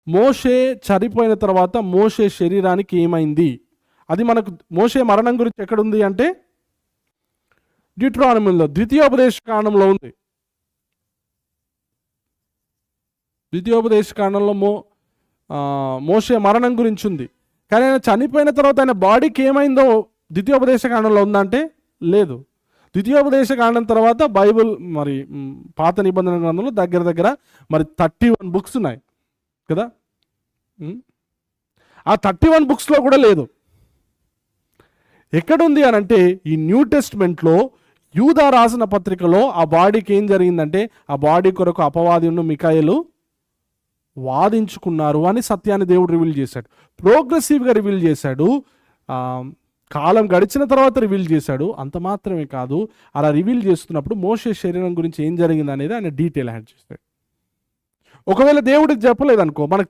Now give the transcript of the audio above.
మోషే చనిపోయిన తర్వాత మోషే శరీరానికి ఏమైంది, అది మనకు మోషే మరణం గురించి ఎక్కడుంది అంటే డ్యూటెరోనమీలో ద్వితీయోపదేశ కాండంలో ఉంది. ద్వితీయోపదేశ కాండంలో మోషే మరణం గురించి ఉంది. కానీ ఆయన చనిపోయిన తర్వాత ఆయన బాడీకి ఏమైందో ద్వితీయోపదేశ కాండంలో ఉందంటే లేదు. ద్వితీయోపదేశ కాండం తర్వాత బైబిల్ మరి పాత నిబంధన గ్రంథంలో దగ్గర దగ్గర మరి 31 బుక్స్ ఉన్నాయి కదా. ఆ 31 బుక్స్లో కూడా లేదు. ఎక్కడుంది అని అంటే ఈ న్యూ టెస్ట్మెంట్లో యూదా రాసిన పత్రికలో ఆ బాడీకి ఏం జరిగిందంటే ఆ బాడీ కొరకు అపవాదిను మికాయేలు వాదించుకున్నారు అని సత్యాన్ని దేవుడు రివీల్ చేశాడు. ప్రోగ్రెసివ్గా రివీల్ చేశాడు, కాలం గడిచిన తర్వాత రివీల్ చేశాడు. అంత మాత్రమే కాదు, అలా రివీల్ చేస్తున్నప్పుడు మోషే శరీరం గురించి ఏం జరిగింది అనేది ఆయన డీటెయిల్ యాడ్ చేశాడు. ఒకవేళ దేవుడికి చెప్పలేదు అనుకో, మనకు